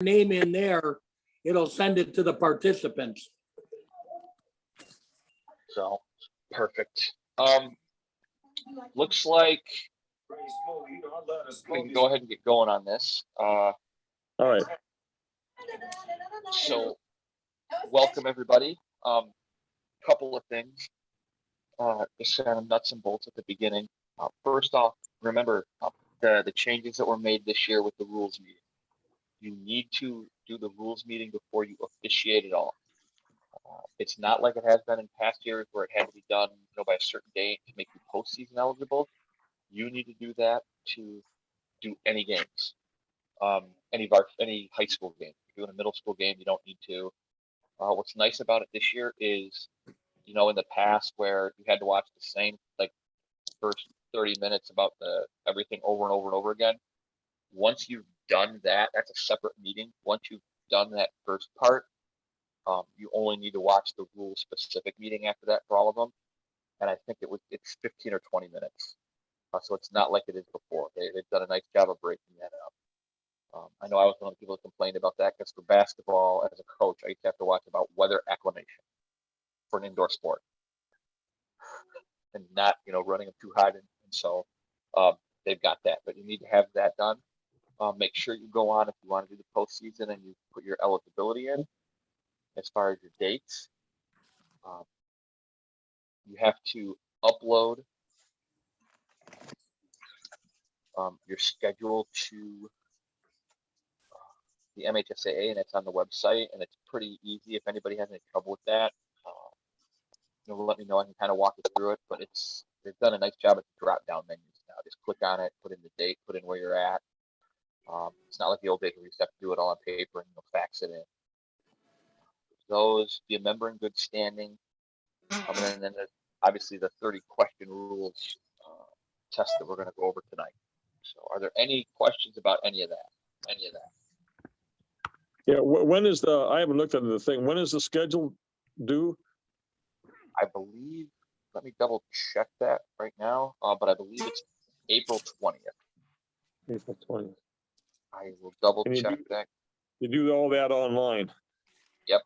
name in there, it'll send it to the participants. So perfect. Looks like we can go ahead and get going on this. All right. So welcome everybody. Couple of things. Just kind of nuts and bolts at the beginning. First off, remember the changes that were made this year with the rules meeting. You need to do the rules meeting before you officiate it all. It's not like it has been in past years where it had to be done, by a certain date to make you postseason eligible. You need to do that to do any games, any high school game. If you're doing a middle school game, you don't need to. What's nice about it this year is, in the past where you had to watch the same first 30 minutes about everything over and over and over again. Once you've done that, that's a separate meeting. Once you've done that first part, you only need to watch the rule specific meeting after that for all of them. And I think it's 15 or 20 minutes. So it's not like it is before. They've done a nice job of breaking that up. I know I was one of the people that complained about that because for basketball, as a coach, I used to have to watch about weather acclimation for an indoor sport and not, running them too hot. And so they've got that, but you need to have that done. Make sure you go on if you want to do the postseason and you put your eligibility in as far as your dates. You have to upload your schedule to the MHSAA, and it's on the website, and it's pretty easy. If anybody has any trouble with that, let me know. I can kind of walk you through it, but they've done a nice job at the drop down menus now. Just click on it, put in the date, put in where you're at. It's not like the old days where you used to have to do it all on paper and fax it in. Those, be a member in good standing. And then there's obviously the 30 question rules test that we're going to go over tonight. So are there any questions about any of that? Yeah, when is I haven't looked into the thing. When is the schedule due? I believe, let me double check that right now, but I believe it's April 20th. April 20th. I will double check that. You do all that online? Yep.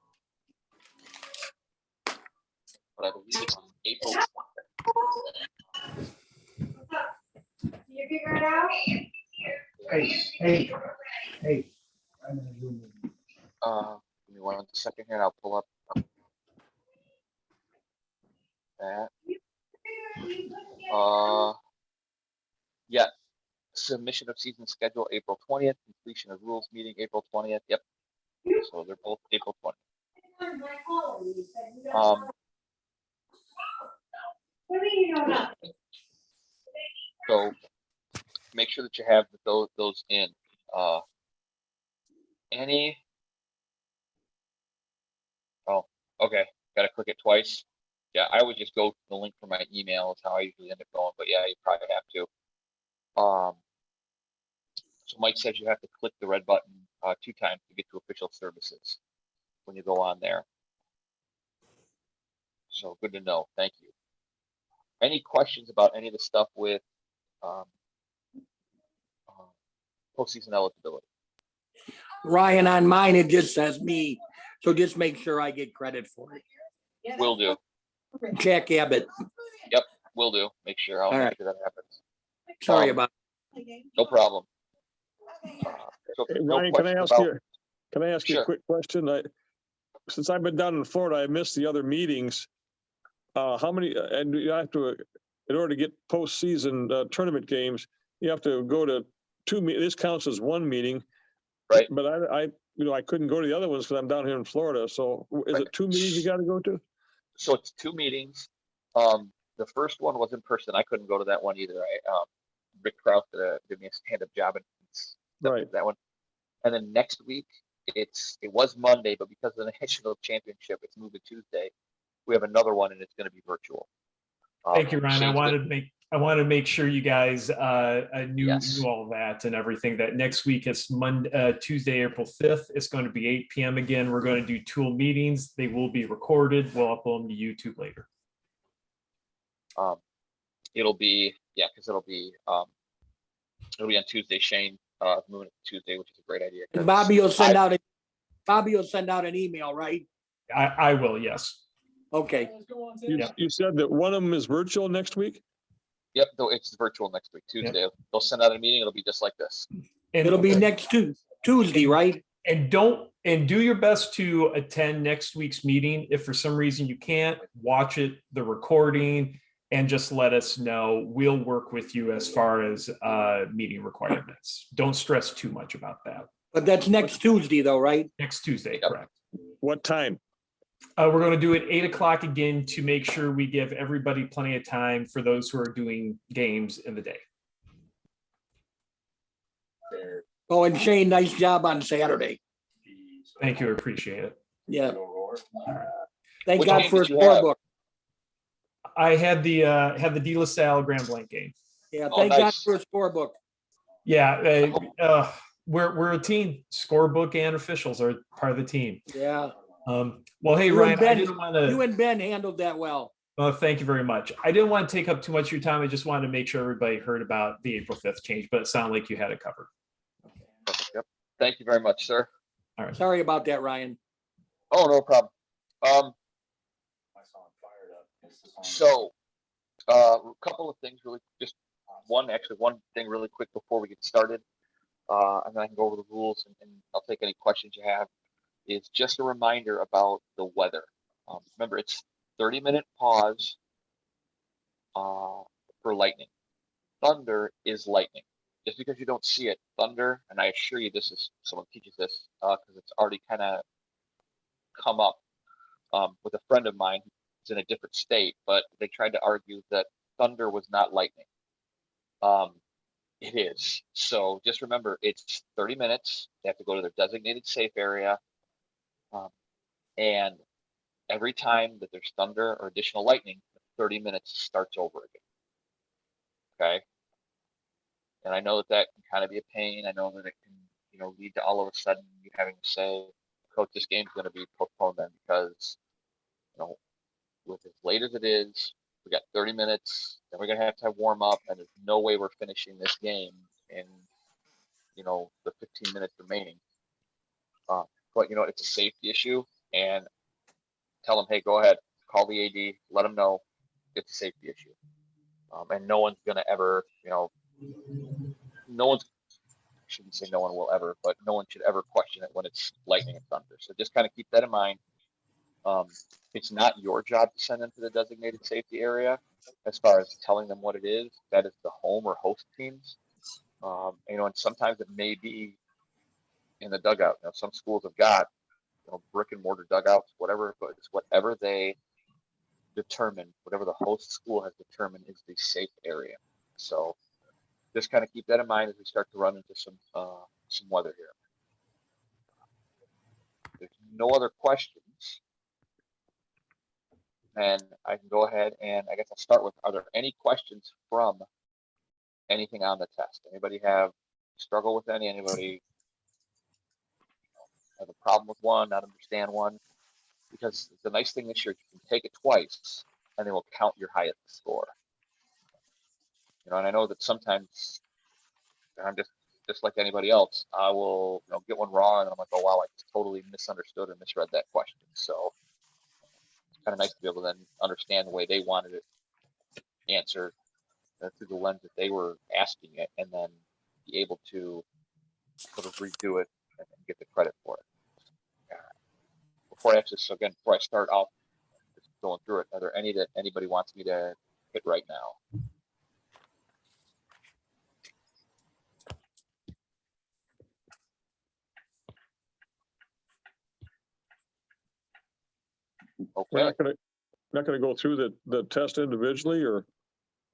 But I believe it's April 20th. You figure it out? Hey. I'm in a Zoom meeting. Give me 1 second here, and I'll pull up that. Yeah. Submission of season schedule April 20th, completion of rules meeting April 20th. Yep. So they're both April 20th. So make sure that you have those in. Okay. Got to click it twice. Yeah, I would just go to the link for my email. Is how I usually end up going. But yeah, you probably have to. So Mike says you have to click the red button 2 times to get to official services when you go on there. So good to know. Thank you. Any questions about any of the stuff with postseason eligibility? Ryan, on mine, it just says me. So just make sure I get credit for it. Will do. Jack Abbott. Yep, will do. Make sure. I'll All make right. sure that happens. Sorry about No problem. So Hey, no Ryan, can I question ask you Sure. a quick question? Since I've been down in Florida, I missed the other meetings. How many, and you have to, in order to get postseason tournament games, you have to go to 2 meetings. This counts as 1 meeting. Right. But I couldn't go to the other ones because I'm down here in Florida. So is it 2 meetings you got to go to? So it's 2 meetings. The first one was in person. I couldn't go to that one either. Rick Kraus did me a stand-up job and Right. that one. And then next week, it was Monday, but because of the national championship, it's moved to Tuesday. We have another one, and it's going to be virtual. Thank you, Ryan. So I wanted to make sure you guys knew Yes. all that and everything. That next week is Tuesday, April 5th. It's going to be 8 p.m. again. We're going to do tool meetings. They will be recorded. We'll upload them to YouTube later. It'll be because it'll be on Tuesday. Shane moving it to Tuesday, which is a great idea. 'cause And Bobby will send I- out, Bobby will send out an email, right? I will, yes. Okay, You said that one of them is virtual next week? Yep, though it's virtual next week, Tuesday. They'll send out a meeting. It'll be just like this. And- it'll be next Tuesday, right? And do your best to attend next week's meeting. If for some reason you can't, watch the recording, and just let us know. We'll work with you as far as meeting requirements. Don't stress too much about that. But that's next Tuesday though, right? Next Tuesday, Yep. correct? What time? We're going to do it 8 o'clock again to make sure we give everybody plenty of time for those who are doing games in the day. Oh, and Shane, nice job on Saturday. Thank you, I appreciate it. Yeah. Thank Which God game for a did you have? scorebook. I had the De La Salle Grand Blanc game. Yeah, Oh, thank God nice. for a scorebook. Yeah, we're a team. Scorebook and officials are part of the team. Yeah, Well, hey, You Ryan, and Ben- I didn't want to. you and Ben handled that well. Thank you very much. I didn't want to take up too much of your time. I just wanted to make sure everybody heard about the April 5th change, but it sounded like you had it covered. Perfect. Yep. Thank you very much, sir. All right. Sorry about that, Ryan. Oh, no problem. So, a couple of things really, just one thing really quick before we get started. And then I can go over the rules and I'll take any questions you have. Is just a reminder about the weather. Remember, it's 30-minute pause for lightning. Thunder is lightning. Just because you don't see it, thunder, and I assure you someone teaches this because it's already kind of come up with a friend of mine who's in a different state, but they tried to argue that thunder was not lightning. It is. So just remember, it's 30 minutes. They have to go to their designated safe area. And every time that there's thunder or additional lightning, 30 minutes starts over again. Okay. And I know that can kind of be a pain. I know that it can, lead to all of a sudden you having to say, coach, this game's going to be postponed then because, with as late as it is, we got 30 minutes, then we're going to have warm up, and there's no way we're finishing this game in, the 15 minutes remaining. But, it's a safety issue, and tell them, hey, go ahead, call the AD, let them know it's a safety issue. And no one's going to ever, I shouldn't say no one will ever, but no one should ever question it when it's lightning and thunder. So just kind of keep that in mind. It's not your job to send them to the designated safety area as far as telling them what it is. That is the home or host teams. And sometimes it may be in the dugout. Some schools have got, brick and mortar dugouts, whatever, but it's whatever they determine, whatever the host school has determined is the safe area. So just kind of keep that in mind as we start to run into some weather here. There's no other questions. And I can go ahead and I guess I'll start with, are there any questions from anything on the test? Anybody have struggle with anybody have a problem with one, not understand one? Because the nice thing this year, you can take it twice and they will count your highest score. And I know that sometimes I'm just like anybody else, I will get one wrong and I'm like, oh wow, I just totally misunderstood or misread that question. So it's kind of nice to be able to then understand the way they wanted it answered through the lens that they were asking it, and then be able to sort of redo it and get the credit for it. Before I start off just going through it, are there any that anybody wants me to hit right now? We're Okay. not gonna go through the test individually, or?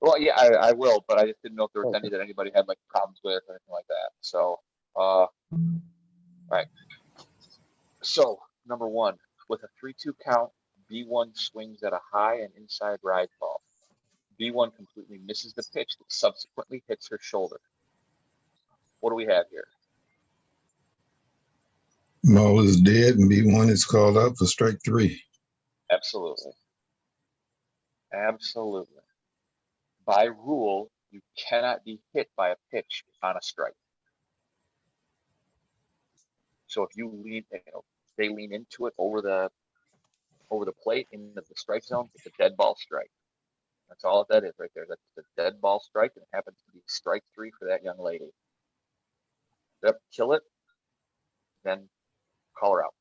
Well, yeah, I will, but I just didn't know if there was Okay. any that anybody had like problems with or anything like that. So, all right. So number one, with a 3-2 count, B1 swings at a high and inside ride ball. B1 completely misses the pitch that subsequently hits her shoulder. What do we have here? Ball is dead and B1 is called out for strike 3. Absolutely. Absolutely. By rule, you cannot be hit by a pitch on a strike. So if you lean, they lean into it over the plate in the strike zone, it's a dead ball strike. That's all that is right there. That's a dead ball strike, and it happens to be strike 3 for that young lady. Yep, kill it, then call her out.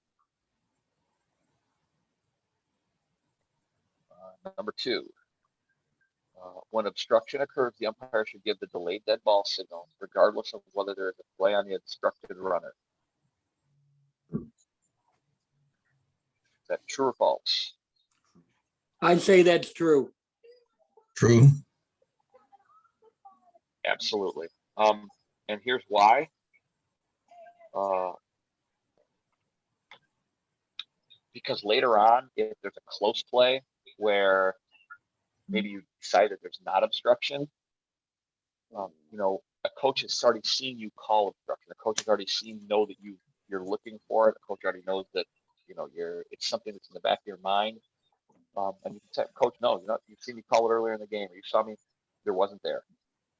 Number 2, when obstruction occurs, the umpire should give the delayed dead ball signal, regardless of whether there is a play on the obstructed runner. Is that true or false? I'd say that's true. True. Absolutely. And here's why. Because later on, if there's a close play where maybe you decide that there's not obstruction, a coach has already seen you call obstruction. A coach has already know that you're looking for it. A coach already knows that it's something that's in the back of your mind. And you can say, Coach, no, you've seen me call it earlier in the game, or you saw me, there wasn't there.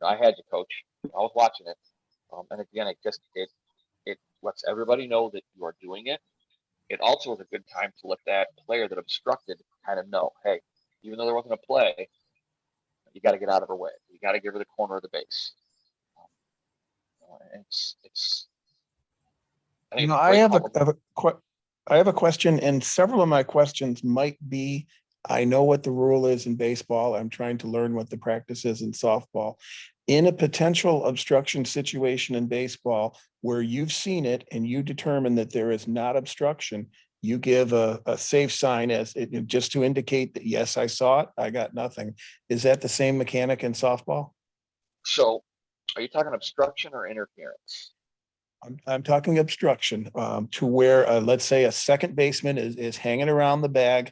I had you, Coach. I was watching it. And again, it lets everybody know that you are doing it. It also is a good time to let that player that obstructed kind of know, hey, even though there wasn't a play, you got to get out of her way. You got to give her the corner of the base. I have a question, and several of my questions might be, I know what the rule is in baseball. I'm trying to learn what the practice is in softball. In a potential obstruction situation in baseball where you've seen it and you determine that there is not obstruction, you give a safe sign just to indicate that, yes, I saw it, I got nothing. Is that the same mechanic in softball? So are you talking obstruction or interference? I'm talking obstruction, to where, let's say a second baseman is hanging around the bag,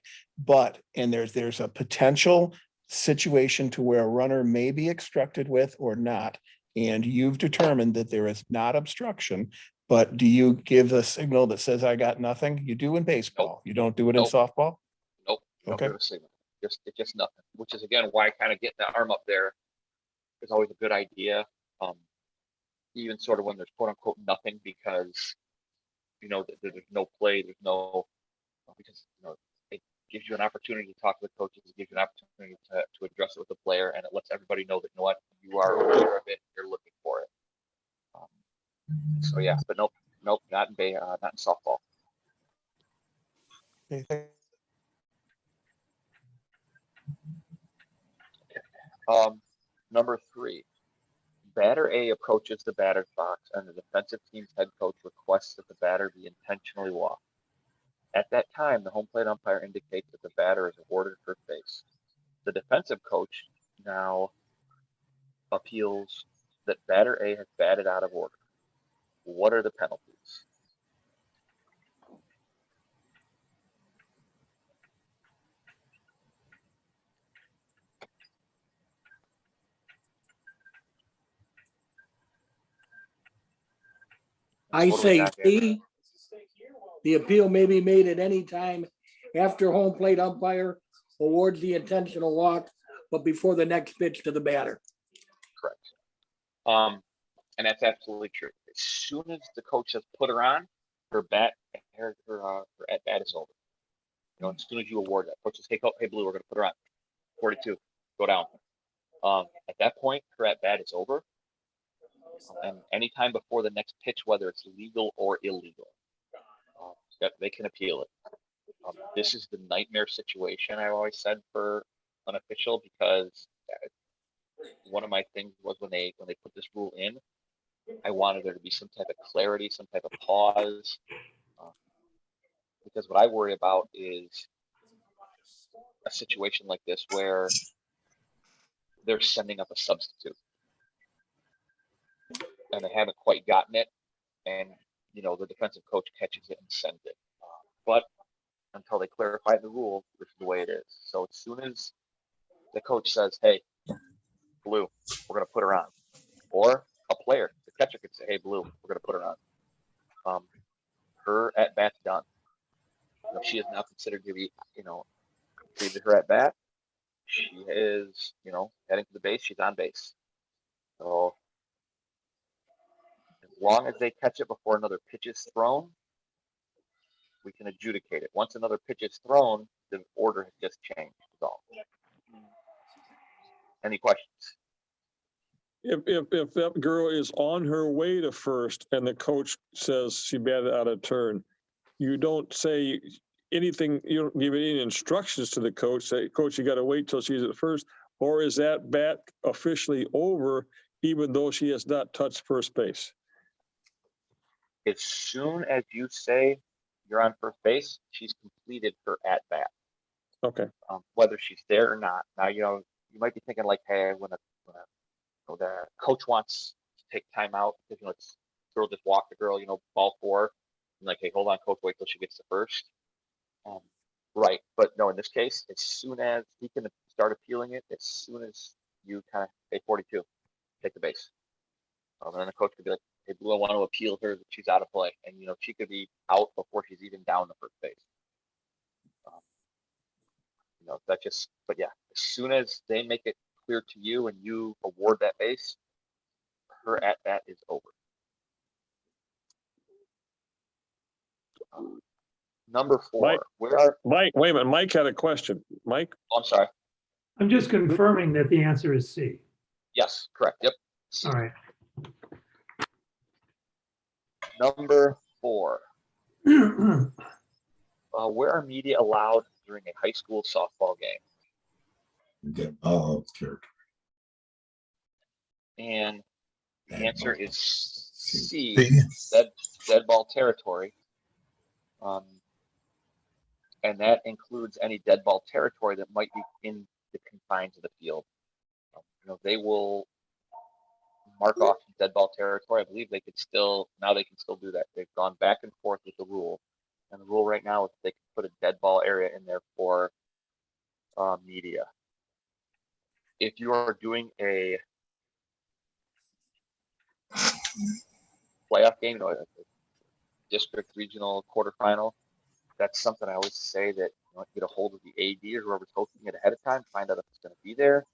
and there's a potential situation to where a runner may be obstructed with or not, and you've determined that there is not obstruction, but do you give a signal that says I got nothing? You do in baseball. Nope. You don't do it in Nope. softball? Nope. Okay. Don't give a signal. It's just nothing, which is again why kind of getting that arm up there is always a good idea. Even sort of when there's quote unquote nothing, because there's no play, because it gives you an opportunity to talk to the coaches, it gives you an opportunity to address it with the player, and it lets everybody know that you are aware of it, you're looking for it. So yeah, but nope, not in softball. Okay. Number 3, batter A approaches the batter's box and the defensive team's head coach requests that the batter be intentionally walked. At that time, the home plate umpire indicates that the batter is awarded first base. The defensive coach now appeals that batter A has batted out of order. What are the penalties? I What do we say got here? C, the appeal may be made at any time after home plate umpire awards the intentional walk, but before the next pitch to the batter. Correct. And that's absolutely true. As soon as the coach has put her on, her at bat is over. As soon as you award that, coach says, hey, Blue, we're going to put her on. 42, go down. At that point, her at bat is over. And anytime before the next pitch, whether it's legal or illegal, that they can appeal it. This is the nightmare situation I always said for an official, because one of my things was when they put this rule in, I wanted there to be some type of clarity, some type of pause, because what I worry about is a situation like this where they're sending up a substitute and they haven't quite gotten it, and the defensive coach catches it and sends it. But until they clarify the rule, this is the way it is. So as soon as the coach says, hey, Blue, we're going to put her on, or a player, the catcher could say, hey, Blue, we're going to put her on, her at bat's done. She is now considered to be, completed her at bat. She is, heading to the base. She's on base. So as long as they catch it before another pitch is thrown, we can adjudicate it. Once another pitch is thrown, the order has just changed. That's all. Any questions? If that girl is on her way to first and the coach says she batted out of turn, you don't say anything, you don't give any instructions to the coach, say, coach, you got to wait till she's at first, or is that bat officially over even though she has not touched first base? As soon as you say you're on first base, she's completed her at bat. Okay. Whether she's there or not. Now, you know, you might be thinking like, hey, when the coach wants to take time out because, you know, it's girl just walk the girl, you know, ball 4. I'm like, hey, hold on, coach, wait till she gets to first. Right, but no, in this case, as soon as he can start appealing it, as soon as you kind of say 42, take the base. And then the coach could be like, hey, Blue, I want to appeal her that she's out of play. And, you know, she could be out before she's even down the first base. You know, that just, but yeah, as soon as they make it clear to you and you award that base, her at bat is over. Number 4, Mike. where are, Mike, wait a minute. Mike had a question. Mike? oh, I'm sorry. I'm just confirming that the answer is C. Yes, correct. Yep. All right. Number 4, where are media allowed during a high school softball game? Oh, territory. And the answer is C, See? dead ball territory. And that includes any dead ball territory that might be in the confines of the field. You know, they will mark off dead ball territory. I believe they could still, now they can still do that. They've gone back and forth with the rule. And the rule right now is they can put a dead ball area in there for media. If you are doing a playoff game, you know, a district, regional, quarterfinal, that's something I always say that, you know, get a hold of the AD or whoever's hosting it ahead of time, find out if it's going to be there.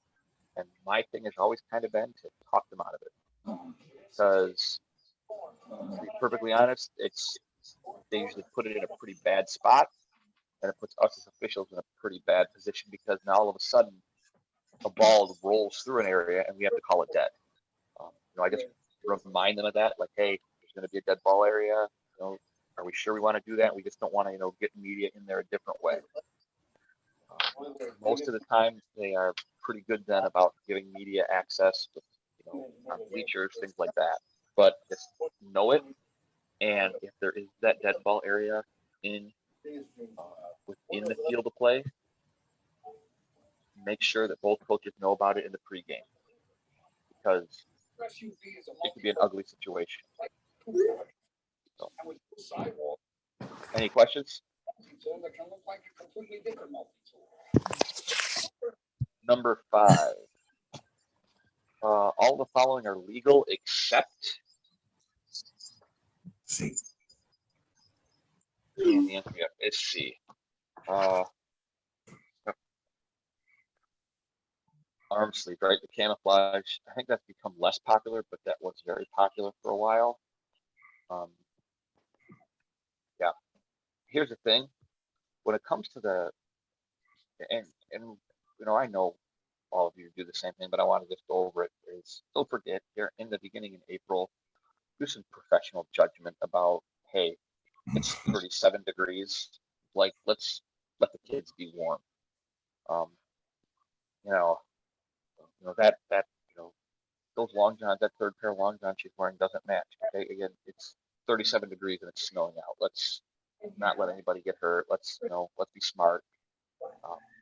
And my thing has always kind of been to talk them out of it, because to be perfectly honest, they usually put it in a pretty bad spot, and it puts us as officials in a pretty bad position, because now all of a sudden a ball rolls through an area and we have to call it dead. You know, I just remind them of that, like, hey, there's going to be a dead ball area. You know, are we sure we want to do that? We just don't want to, you know, get media in there a different way. Most of the time, they are pretty good then about giving media access, with, you know, on bleachers, things like that. But just know it, and if there is that dead ball area in within the field of play, make sure that both coaches know about it in the pregame, because it could be an ugly situation. So, any questions? Number 5. All the following are legal except. See. And the answer is C. Arm sleeve, right? The camouflage. I think that's become less popular, but that was very popular for a while. Yeah. Here's the thing. When it comes to the, and you know, I know all of you do the same thing, but I want to just go over it. Is don't forget, here in the beginning in April, do some professional judgment about, hey, it's 37 degrees. Like, let's let the kids be warm. You know that you know, those long johns, that third pair of long johns she's wearing doesn't match. Okay, again, it's 37 degrees and it's snowing out. Let's not let anybody get hurt. Let's, you know, let's be smart.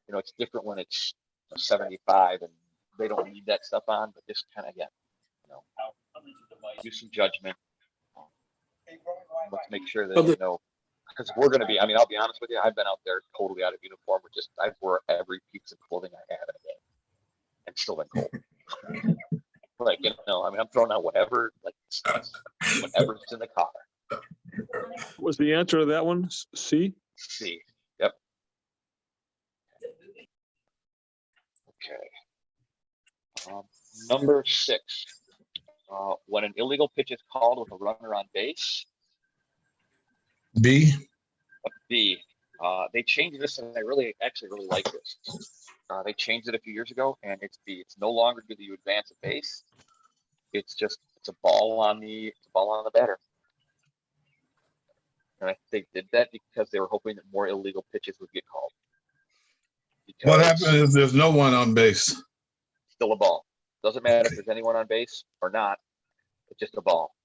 You know, it's different when it's 75 and they don't need that stuff on, but just kind of, again, you know, do some judgment. Let's make sure that, you know, because we're going to be, I mean, I'll be honest with you, I've been out there totally out of uniform. I've wore every piece of clothing I have in a game and still been cold. Like, you know, I mean, I'm throwing out whatever's in the car. What was the answer to that one? C? C. Yep. Okay. Number 6. When an illegal pitch is called with a runner on base. B. They changed this, and I actually really like this. They changed it a few years ago, and it's no longer do you advance a base. It's a ball on the batter. And I think they did that because they were hoping that more illegal pitches would get called. What Because happens if there's no one on base? still a ball. Doesn't matter if there's anyone on base or not. It's just a ball.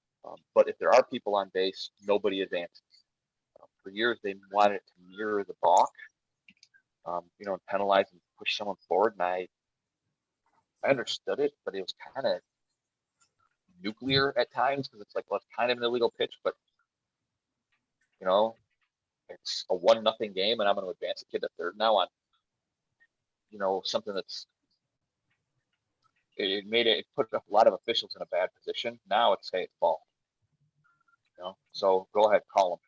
But if there are people on base, nobody advances. For years, they wanted it to mirror the balk, and penalize and push someone forward. And I understood it, but it was kind of nuclear at times because it's like, well, it's kind of an illegal pitch, but it's a 1-0 game, and I'm going to advance a kid to third now on, something that's. It put a lot of officials in a bad position. Now it's ball. So go ahead, call them.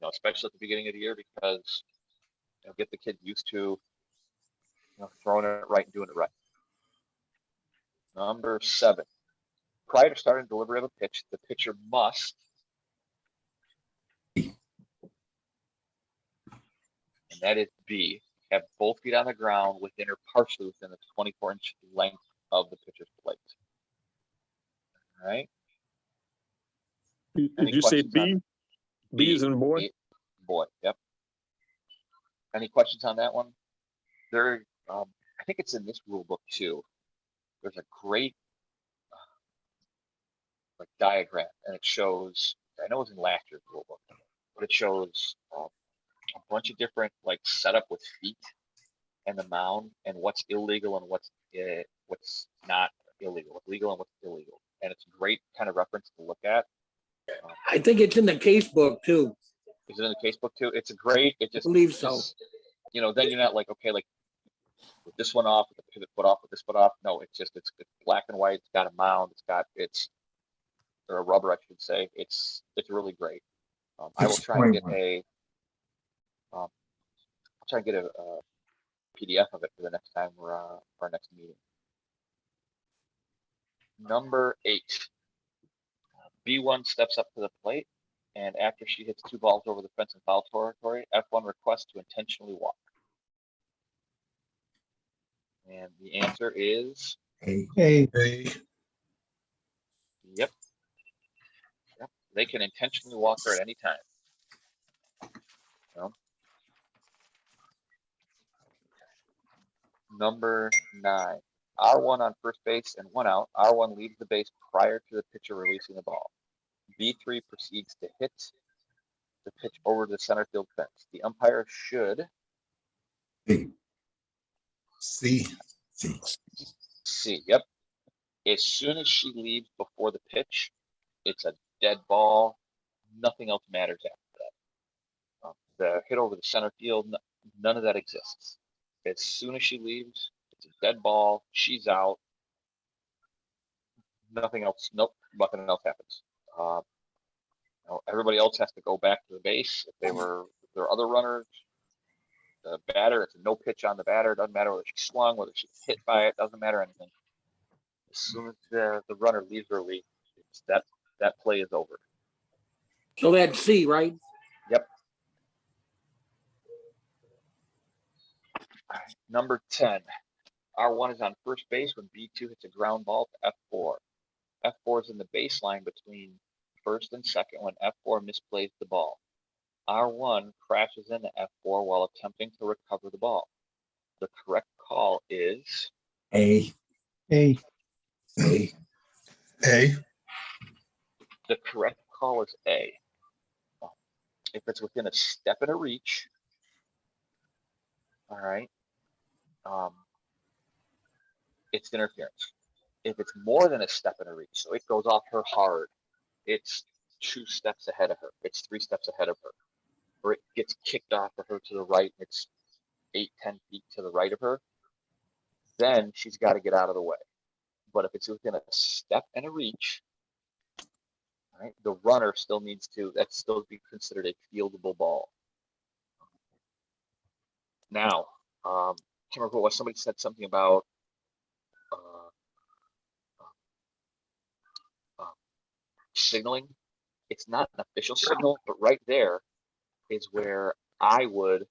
Especially at the beginning of the year, because get the kids used to throwing it right and doing it right. Number 7, prior to starting delivery of a pitch, the pitcher must, and that is B, have both feet on the ground within or partially within the 24-inch length of the pitcher's plate. All right. Did you say B? B is in boy? B, boy, yep. Any questions on that one? I think it's in this rule book too. There's a great diagram, and it shows. I know it's in last year's rule book, but it shows a bunch of different setup with feet and the mound, and what's illegal and what's not illegal, what's legal and what's illegal, and it's a great kind of reference to look at. I think it's in the case book too. Is it in the case book too? It's a great. It just I believe so. Then you're not with this one off, with the pivot foot off, with this foot off. No, it's black and white. It's got a mound. Or a rubber, I should say. It's really great. I will try and get I'll try and get a PDF of it for the next time for our next meeting. Number 8. B1 steps up to the plate, and after she hits 2 balls over the fence in foul territory, F1 requests to intentionally walk. And the answer is Hey. yep. They can intentionally walk her at any time. Number 9. R1 on first base and 1 out. R1 leaves the base prior to the pitcher releasing the ball. B3 proceeds to hit the pitch over the center field fence. The umpire should C. Yep. As soon as she leaves before the pitch, it's a dead ball. Nothing else matters after that. The hit over the center field, none of that exists. As soon as she leaves, it's a dead ball. She's out. Nothing else. Nope. Nothing else happens. Everybody else has to go back to the base. If there are other runners, the batter, it's a no pitch on the batter. Doesn't matter whether she swung, whether she hit by it. Doesn't matter anything. As soon as the runner leaves early, that play is over. So that's C, right? Yep. Number 10. R1 is on first base when B2 hits a ground ball to F4. F4 is in the baseline between first and second when F4 misplays the ball. R1 crashes into F4 while attempting to recover the ball. The correct call is A. A. The correct call is A. If it's within a step and a reach, all right, it's interference. If it's more than a step and a reach, so it goes off her hard, it's 2 steps ahead of her. It's 3 steps ahead of her. Or it gets kicked off of her to the right. It's 8-10 feet to the right of her. Then she's got to get out of the way. But if it's within a step and a reach, right, the runner still needs to, that's still be considered a fieldable ball. Now, can't remember what somebody said something about signaling. It's not an official signal, but right there is where I would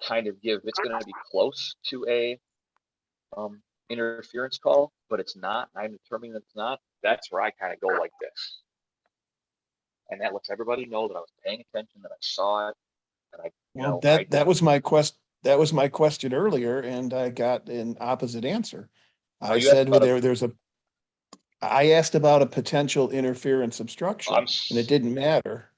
kind of give, it's gonna be close to a interference call, but it's not. I'm determining that it's not. That's where I kind of go like this. And that lets everybody know that I was paying attention, that I saw it, and I, Well, that was my that was my question earlier, and I got an opposite answer. I you said, asked well, about I asked about a potential interference obstruction, I'm and it didn't matter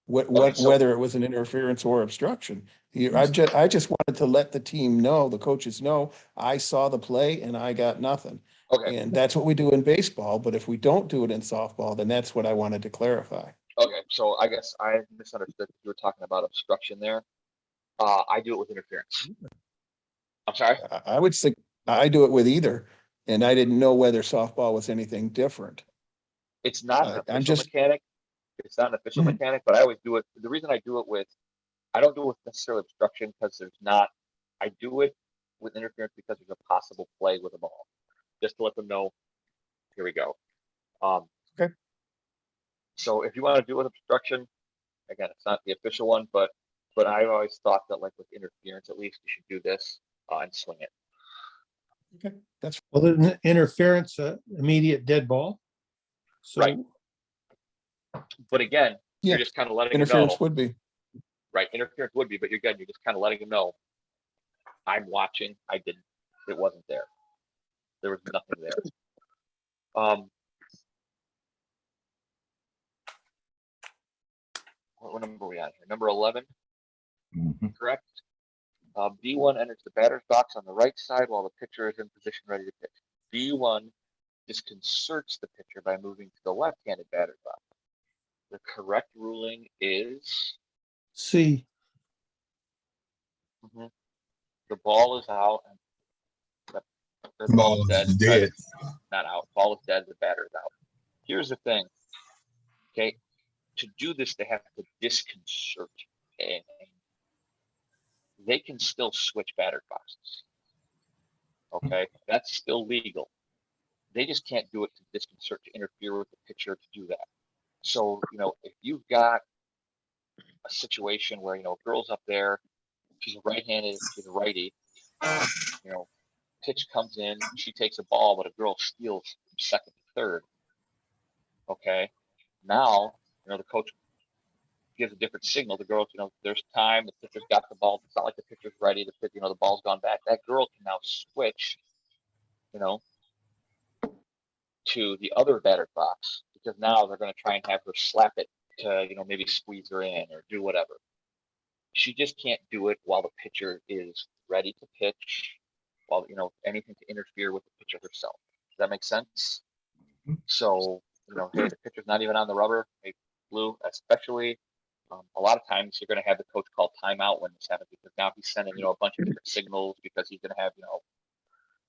so- whether it was an interference or obstruction. I just wanted to let the team know, the coaches know, I saw the play and I got nothing. okay. And that's what we do in baseball, but if we don't do it in softball, then that's what I wanted to clarify. Okay, so I guess I misunderstood. You were talking about obstruction there. I do it with interference. I'm sorry. I would say I do it with either, and I didn't know whether softball was anything different. It's not an I'm official just- mechanic. It's not an official Mhm. mechanic, but I always do it. The reason I do it with, I don't do it with necessarily obstruction because there's not. I do it with interference because there's a possible play with a ball, just to let them know. Here we go. Okay. So if you want to do it with obstruction, again, it's not the official one, but I always thought that like with interference, at least you should do this and swing it. Okay, that's Well, isn't interference immediate dead ball? So Right. But again, Yeah, you're just kind of letting them know. interference would be. Right, interference would be, but you're just kind of letting them know. I'm watching. I didn't. It wasn't there. There was nothing there. What number are we on here? Number 11, Mhm. correct? B1 enters the batter's box on the right side while the pitcher is in position ready to pitch. B1 disconcerts the pitcher by moving to the left-handed batter's box. The correct ruling is C. the ball is out and the ball Ball is dead. is dead. Not out. Ball is dead. The batter is out. Here's the thing. Okay, to do this, they have to disconcert, and they can still switch batter boxes. Okay, that's still legal. They just can't do it to disconcert, to interfere with the pitcher to do that. So, if you've got a situation where, a girl's up there, she's right-handed, she's a righty, pitch comes in, she takes a ball, but a girl steals from second to third. Okay, now, the coach gives a different signal. The girl, there's time, the pitcher's got the ball. It's not like the pitcher's ready. The ball's gone back. That girl can now switch, to the other batter box, because now they're going to try and have her slap it to, maybe squeeze her in or do whatever. She just can't do it while the pitcher is ready to pitch, while, anything to interfere with the pitcher herself. Does that make sense? So, hey, the pitcher's not even on the rubber. Hey, Blue, especially, a lot of times you're going to have the coach call timeout when this happens, because now he's sending, a bunch of different signals, because he's going to have,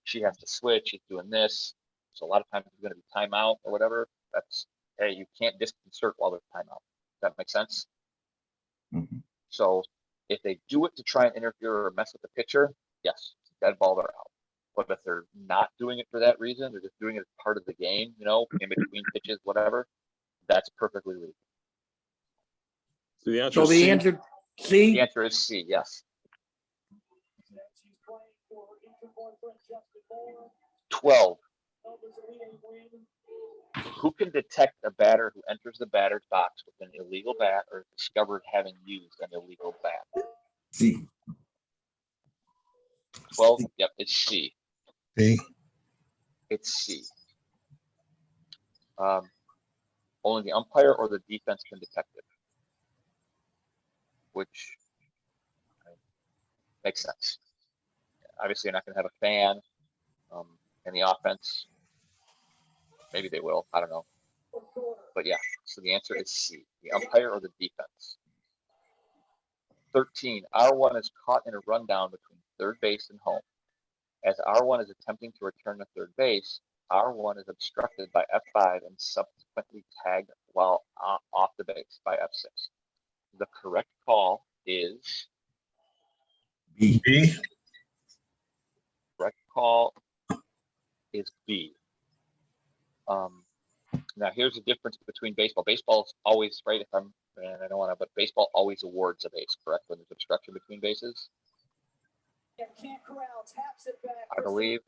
she has to switch, he's doing this. So a lot of times it's going to be timeout or whatever. That's, hey, you can't disconcert while there's timeout. Does that make sense? Mhm. So if they do it to try and interfere or mess with the pitcher, yes, dead ball, they're out. But if they're not doing it for that reason, they're just doing it as part of the game, in between pitches, whatever, that's perfectly legal. So the answer So is the C. answer, The C, answer is C, yes. 12. Who can detect a batter who enters the batter's box with an illegal bat or is discovered having used an illegal bat? See. 12, yep, it's C. See. It's C. Only the umpire or the defense can detect it, which makes sense. Obviously, you're not going to have a fan in the offense. Maybe they will. I don't know. But yeah, so the answer is C, the umpire or the defense. 13, R1 is caught in a rundown between third base and home. As R1 is attempting to return to third base, R1 is obstructed by F5 and subsequently tagged while off the base by F6. The correct call is B. correct call is B. Now here's the difference between baseball. Baseball is always right. If I'm and I don't want to, but baseball always awards a base, correct? When there's obstruction between bases, I believe.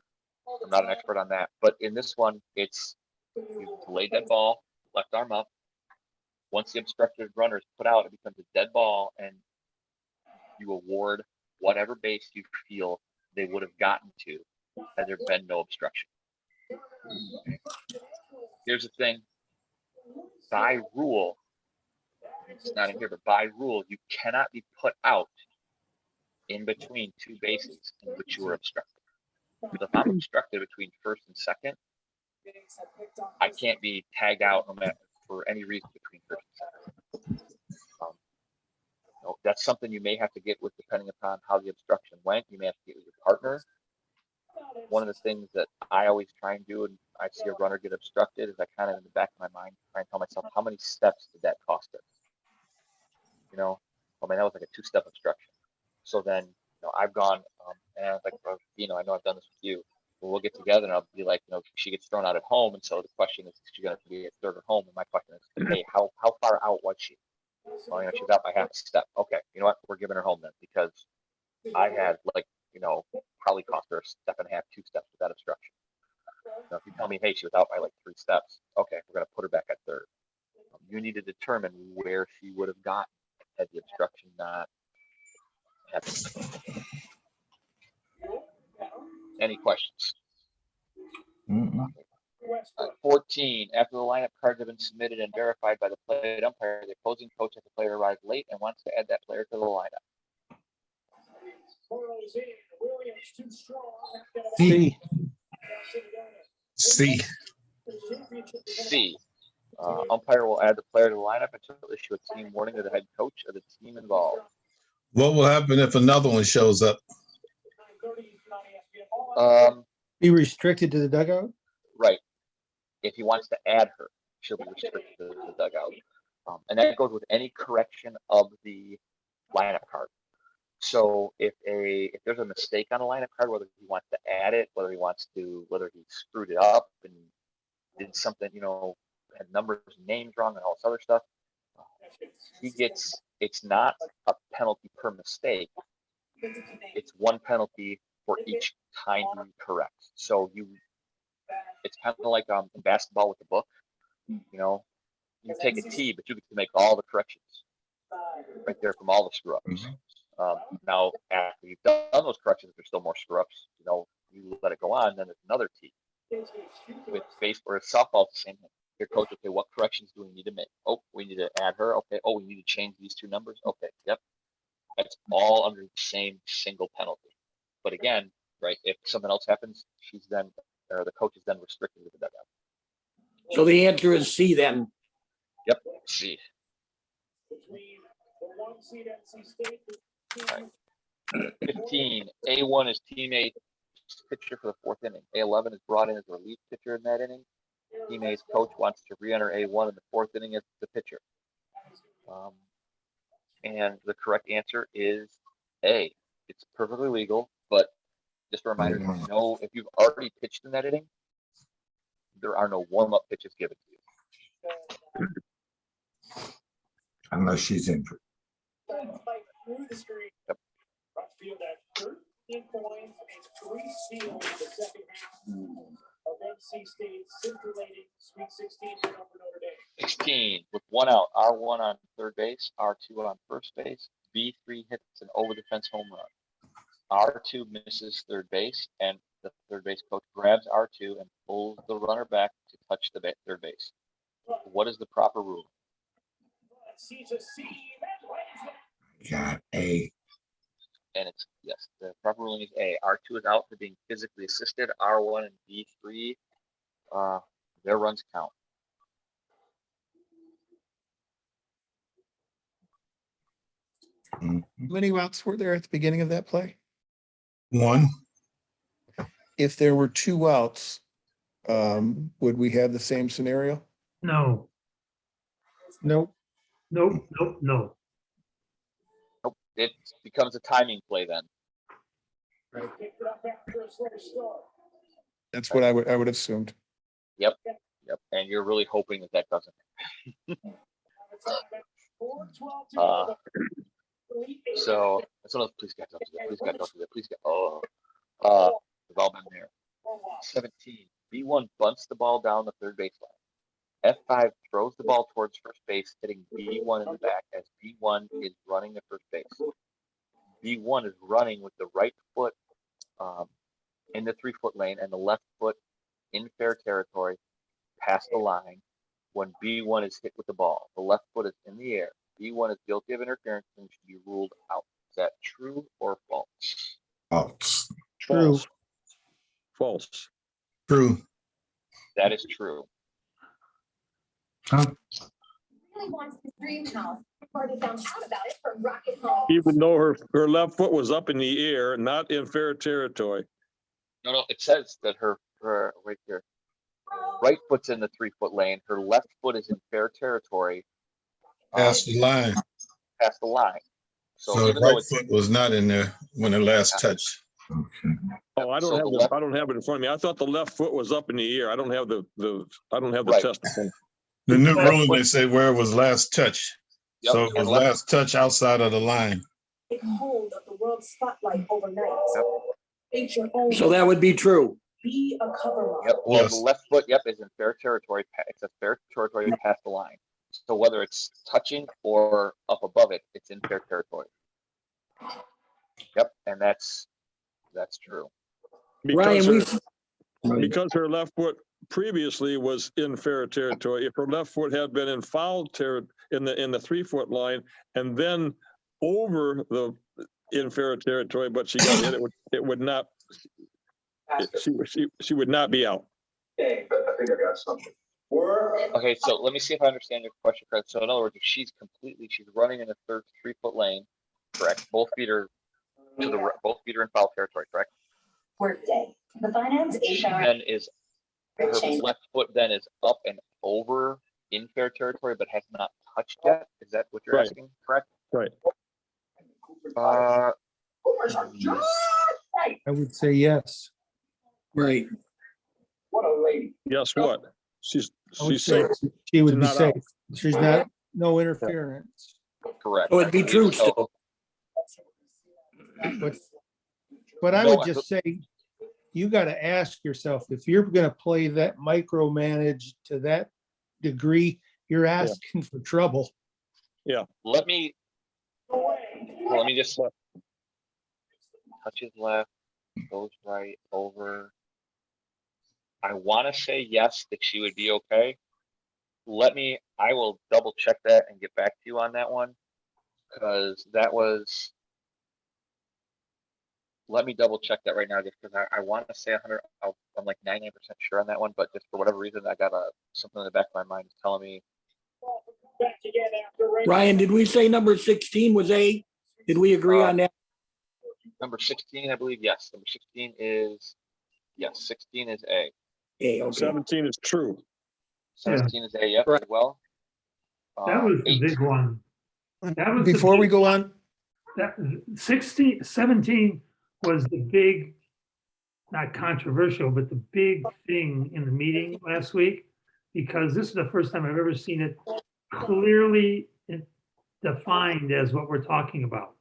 I'm not an expert on that, but in this one, it's you delay dead ball, left arm up. Once the obstructed runner is put out, it becomes a dead ball, and you award whatever base you feel they would have gotten to had there been no obstruction. Here's the thing, by rule, it's not in here, but by rule, you cannot be put out in between two bases in which you were obstructed. So if I'm obstructed between first and second, I can't be tagged out no matter for any reason between first and second. That's something you may have to get with depending upon how the obstruction went. You may have to get with your partner. One of the things that I always try and do, and I see a runner get obstructed, is I kind of in the back of my mind try and tell myself, how many steps did that cost us? You know, I mean, that was like a 2-step obstruction. So then, I've gone, and I was like, well, I know I've done this with you. Well, we'll get together and I'll be like, she gets thrown out at home. And so the question is she going to be at third or home? And my question is, hey, how far out was she? Well, she's out by half a step. Okay, you know what? We're giving her home then, because I had probably cost her a step and a half, 2 steps with that obstruction. Now, if you tell me, hey, she was out by like 3 steps, okay, we're going to put her back at third. You need to determine where she would have gotten had the obstruction not happened. Any questions? 14, after the lineup cards have been submitted and verified by the plate umpire, the opposing coach has the player arrive late and wants to add that player to the lineup. C. C. C. Umpire will add the player to the lineup until issue a team warning to the head coach of the team involved. What will happen if another one shows up? Be restricted to the dugout? Right. If he wants to add her, she'll be restricted to the dugout. And that goes with any correction of the lineup card. So if there's a mistake on a lineup card, whether he wants to add it, whether he screwed it up and did something, had numbers and names wrong and all this other stuff, it's not a penalty per mistake. It's one penalty for each time you correct. So it's kind of like in basketball with the book, you take a T, but you get to make all the corrections right there from all the screw ups. Now, after you've done those corrections, if there's still more screw ups, you let it go on, then there's another T. With baseball or softball, it's the same thing. Your coach, okay, what corrections do we need to make? Oh, we need to add her. Okay. Oh, we need to change these 2 numbers. Okay. Yep. That's all under the same single penalty. But again, right, if something else happens, the coach is then restricted to the dugout. So the answer is C then. Yep, C. Right. 15, A1 is teammate pitcher for the 4th inning. A11 is brought in as a relief pitcher in that inning. Teammate's coach wants to re-enter A1 in the 4th inning as the pitcher. And the correct answer is A. It's perfectly legal, but just a reminder, if you've already pitched in that inning, there are no warm-up pitches given to you. Unless she's injured. Yep. With 1 out, R1 on third base, R2 on first base, B3 hits an over the fence home run. R2 misses third base, and the third base coach grabs R2 and pulls the runner back to touch the third base. What is the proper rule? Got A. And it's yes, the proper ruling is A. R2 is out for being physically assisted. R1 and B3, their runs count. Mhm. How many outs were there at the beginning of that play? 1. If there were 2 outs, would we have the same scenario? No, Nope. no. Nope. It becomes a timing play then. That's what I would have assumed. Yep. And you're really hoping that doesn't. So that's one of those, please get, please get, please get, we've all been there. 17, B1 bunts the ball down the third baseline. F5 throws the ball towards first base, hitting B1 in the back as B1 is running to first base. B1 is running with the right foot in the 3-foot lane and the left foot in fair territory past the line. When B1 is hit with the ball, the left foot is in the air. B1 is guilty of interference and should be ruled out. Is that true or false? False. True. False. True. That is true. Really wants his dream house. Party downtown about it from Rocket Home. Even though her left foot was up in the air, not in fair territory. No, it says that her right here, right foot's in the 3-foot lane. Her left foot is in fair territory. Past the line. Past the line. So So the even though right it's foot was not in there when it last touched. Oh, I don't So have the the, left- I don't have it in front of me. I thought the left foot was up in the air. I don't have the I don't have the Right. test. The new Left rule, foot- they say where it was last touched. Yep, So it and was left- last touch outside of the line. Take hold of the world spotlight overnight. Create your own. So that would be true. Be a cover model. Yep, well, Yes. the left foot, yep, is in fair territory. It's a fair territory past the line. So whether it's touching or up above it, it's in fair territory. Yep, and that's true. Ryan, Because her left foot previously was in fair territory. If her left foot had been in foul territory in the 3-foot line and then over the in fair territory, but she got hit, it would not. She would not be out. Okay, so let me see if I understand your question correctly. So in other words, if she's running in the 3-foot lane, correct? Both feet are in foul territory, correct? Workday. The finance She HR. then is, her left foot then is up and over in fair territory, but has not touched yet. Is that what you're Right. asking? Correct? Right. I would say yes. right. Guess what? She's I would say safe. she would She's be not safe. out. She's not, no interference. Correct. So it'd be true So- still. But I No, would just say, you gotta ask yourself, if you're gonna play that micromanage to that degree, you're asking for trouble. Let me just touches left, goes right over. I want to say yes, that she would be okay. I will double check that and get back to you on that one. Because let me double check that right now, just because I want to say 100, I'm like 99% sure on that one, but just for whatever reason, I got something in the back of my mind is telling me. Ryan, did we say number 16 was A? Did we agree on that? Number 16, I believe, yes. Number 16 is, yes, 16 is A. A, okay. 17 is true. 17 is A, yep, Right. as well. That was the 8, big one. That was the Before we big- go on, That 17 was the big, not controversial, but the big thing in the meeting last week. Because this is the first time I've ever seen it clearly defined as what we're talking about.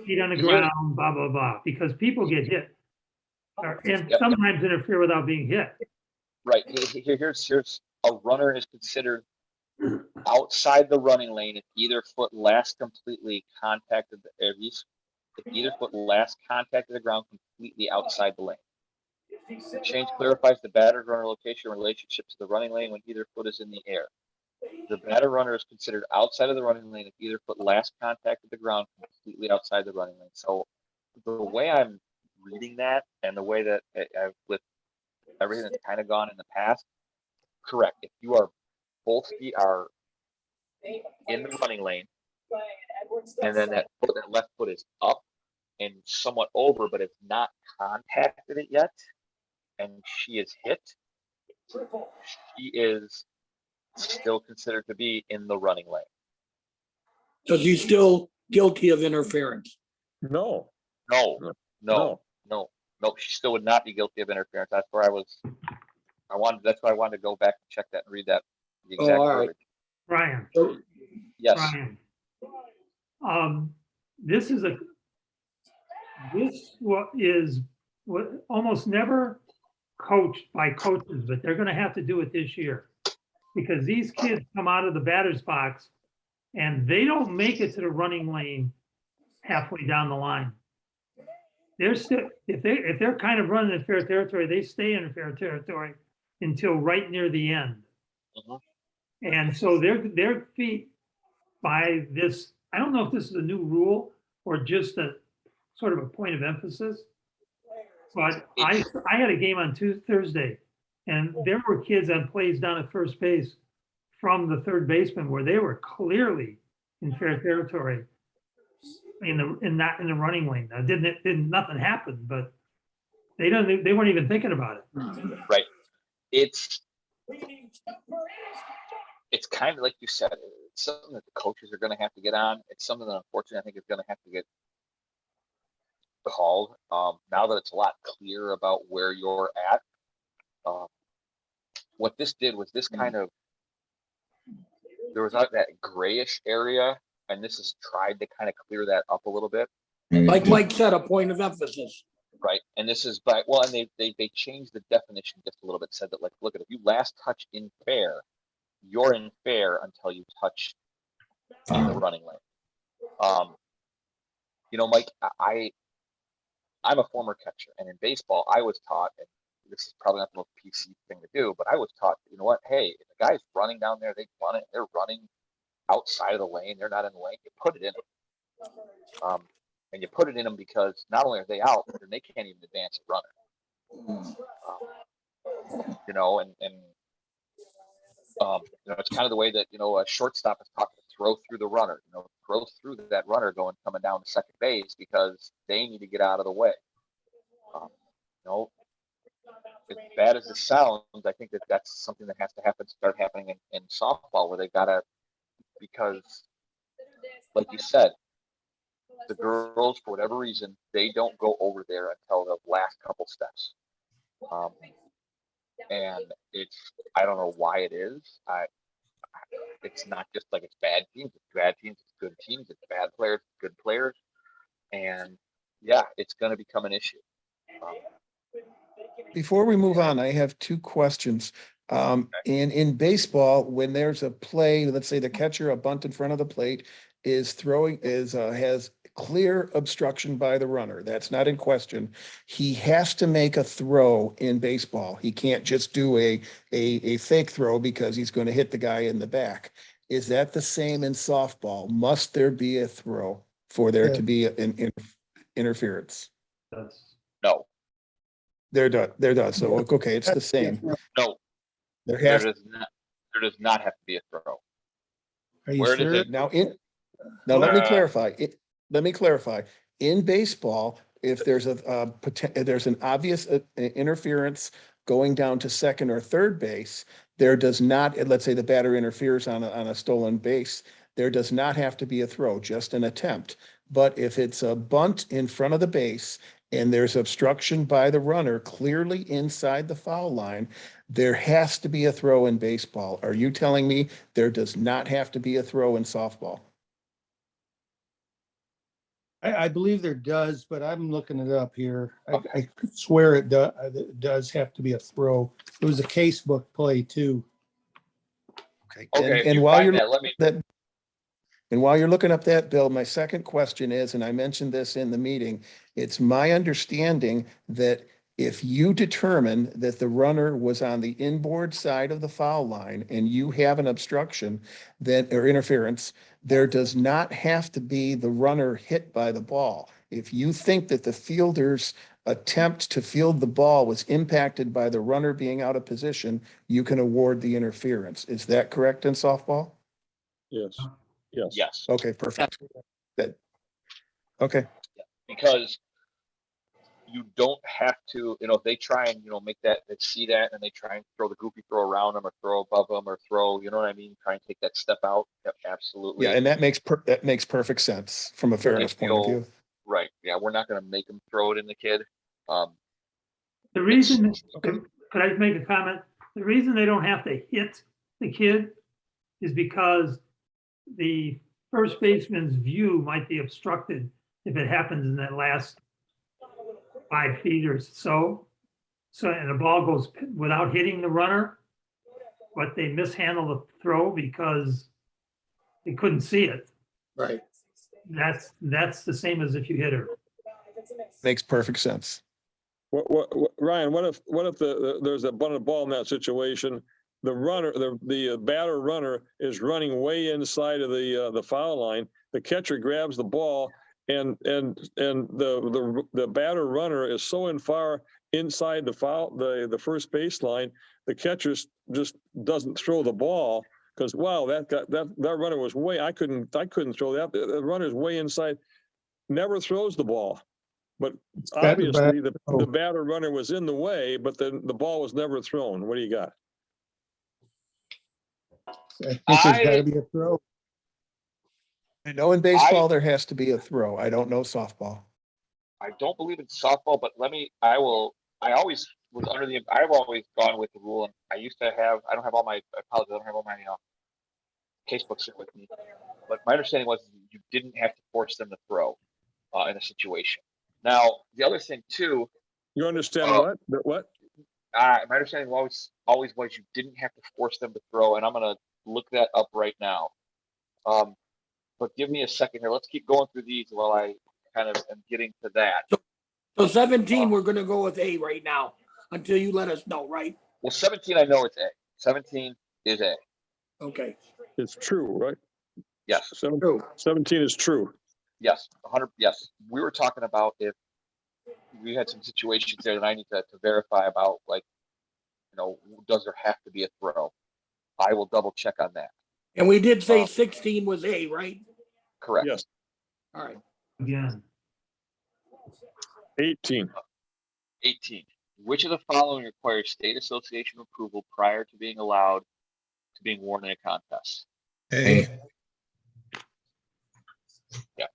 Feet on the ground, blah, blah, blah, because people get hit. And Yep. sometimes interfere without being hit. right, here's, a runner is considered outside the running lane if either foot last completely contacted if either foot last contacted the ground completely outside the lane. The change clarifies the battered runner location in relationship to the running lane when either foot is in the air. The battered runner is considered outside of the running lane if either foot last contacted the ground completely outside the running lane. So the way I'm reading that and the way that I've with everything that's kind of gone in the past, correct. If you are both feet are in the running lane, and then that left foot is up and somewhat over, but it's not contacted it yet, and she is hit, she is still considered to be in the running lane. So she's still guilty of interference. No, No, she still would not be guilty of interference. That's where that's why I wanted to go back and check that and read that. The exact all right. wording. Ryan, Yes, Brian. This is what almost never coached by coaches, but they're gonna have to do it this year. Because these kids come out of the batter's box and they don't make it to the running lane halfway down the line. They're still, if they're kind of running in fair territory, they stay in fair territory until right near the end. Mhm. And so their feet by this, I don't know if this is a new rule or just a sort of a point of emphasis. But I had a game on Thursday, and there were kids on plays down at first base from the third baseman where they were clearly in fair territory not in the running lane. Now, nothing happened, but they weren't even thinking about it. right. It's kind of like you said, it's something that the coaches are going to have to get on. It's something that unfortunately I think is going to have to get called. Now that it's a lot clearer about where you're at. What this did was this kind of, there was that grayish area, and this has tried to kind of clear that up a little bit. Like Mike said, a point of emphasis. Right. And this is by, well, and they changed the definition just a little bit, said that, like, look, if you last touch in fair, you're in fair until you touch in the running lane. Mike, I'm a former catcher, and in baseball, I was taught, and this is probably not the most PC thing to do, but I was taught, you know what, hey, if a guy's running down there, they're running outside of the lane, they're not in the lane, you put it in them. And you put it in them because not only are they out, but they can't even advance a runner. It's kind of the way that, a shortstop is taught to throw through the runner, throw through that runner coming down to second base because they need to get out of the way. As bad as it sounds, I think that's something that has to start happening in softball, where they gotta, because like you said, the girls, for whatever reason, they don't go over there until the last couple steps. And I don't know why it is. It's not just like it's bad teams, it's good teams, it's bad players, it's good players. And yeah, it's going to become an issue. Before we move on, I have two questions. In baseball, when there's a play, let's say the catcher, a bunt in front of the plate has clear obstruction by the runner. That's not in question. He has to make a throw in baseball. He can't just do a fake throw because he's going to hit the guy in the back. Is that the same in softball? Must there be a throw for there to be an interference? No. There does. So, okay, it's the same. No. There does not have to be a throw. Are you sure? Let me clarify. Let me clarify. In baseball, if there's there's an obvious interference going down to second or third base, there does not, let's say the batter interferes on a stolen base, there does not have to be a throw, just an attempt. But if it's a bunt in front of the base and there's obstruction by the runner clearly inside the foul line, there has to be a throw in baseball. Are you telling me there does not have to be a throw in softball? I believe there does, but I'm looking it up here. I swear it does have to be a throw. It was a casebook play too. Okay. And while you're looking up that, Bill, my second question is, and I mentioned this in the meeting, it's my understanding that if you determine that the runner was on the inboard side of the foul line and you have an obstruction or interference, there does not have to be the runner hit by the ball. If you think that the fielder's attempt to field the ball was impacted by the runner being out of position, you can award the interference. Is that correct in softball? Yes. Yes. Okay, perfect. Good. Okay. Because you don't have to, if they try and, make that, they see that and they try and throw the goofy throw around them or throw above them or throw, you know what I mean? Try and take that step out. Yep, absolutely. Yeah, and that makes perfect sense from a fairness point of view. Right. Yeah, we're not going to make them throw it in the kid. The reason, could I make a comment? The reason they don't have to hit the kid is because the first baseman's view might be obstructed if it happens in that last 5 feet or so. So, and the ball goes without hitting the runner, but they mishandle the throw because they couldn't see it. Right. That's the same as if you hit her. Makes perfect sense. Ryan, what if there's a bunted ball in that situation? The runner, the batter runner is running way inside of the foul line. The catcher grabs the ball, and the batter runner is so far inside the first baseline, the catcher just doesn't throw the ball because wow, that runner was way. I couldn't throw that. The runner's way inside, never throws the ball. But obviously the batter runner was in the way, but then the ball was never thrown. What do you got? I think there's got to be a throw. I know in baseball there has to be a throw. I don't know softball. I don't believe in softball, but I always was under I've always gone with the rule, and I don't have all my case books here with me, but my understanding was you didn't have to force them to throw in a situation. Now, the other thing too. You understand what? My understanding always was you didn't have to force them to throw, and I'm going to look that up right now. But give me a second here. Let's keep going through these while I kind of am getting to that. So 17, we're gonna go with A right now until you let us know, right? Well, 17, I know it's A. 17 is A. Okay. It's true, right? Yes. 17 is true. Yes, 100. Yes, we were talking about if we had some situations there that I need to verify about, like, does there have to be a throw? I will double check on that. And we did say 16 was A, right? Correct. Yes. All right. Again. 18. 18. Which of the following requires state association approval prior to being allowed to being worn in a contest? A. Yeah.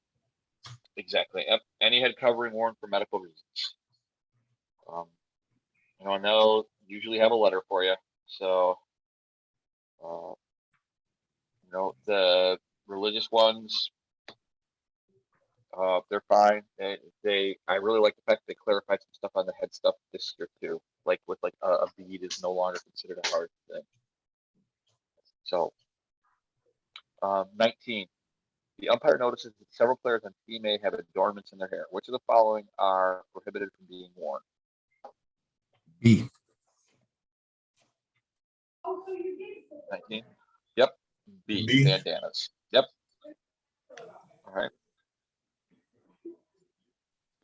Exactly. Any head covering worn for medical reasons. I know usually have a letter for you, so the religious ones, they're fine. I really like the fact that they clarified some stuff on the head stuff this year too, like with a bead is no longer considered a hard thing. So 19. The umpire notices that several players on Team A have adornments in their hair. Which of the following are prohibited from being worn? B. 19. Yep. B. Bandanas. Yep. All right.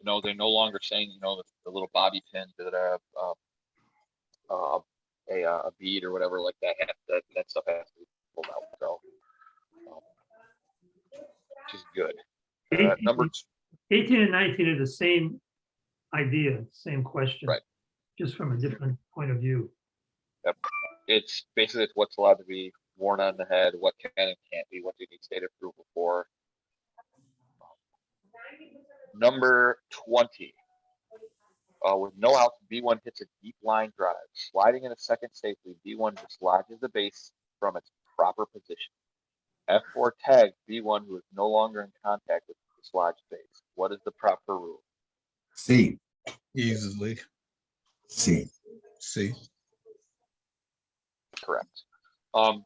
They're no longer saying, the little bobby pin that a bead or whatever like that. That stuff has to be pulled out. So, which is good. 18 and 19 are the same idea, same question. Right. Just from a different point of view. Yep. It's basically what's allowed to be worn on the head, what can and can't be, what do you need state approval for. Number 20. With no outs, B1 hits a deep line drive. Sliding in a second safely, B1 dislodges the base from its proper position. F4 tags B1 who is no longer in contact with the dislodged base. What is the proper rule? C. Easily. C. Correct. What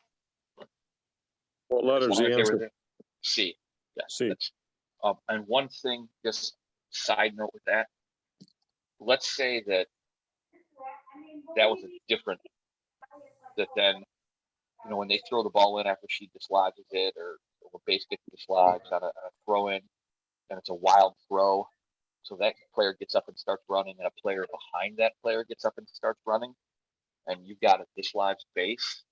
letter is the answer? C. Yes. C. And one thing, just side note with that, let's say that was a different, that then, when they throw the ball in after she dislodges it, or a base gets dislodged on a throw in, and it's a wild throw. So that player gets up and starts running, and a player behind that player gets up and starts running, and you've got a dislodged base.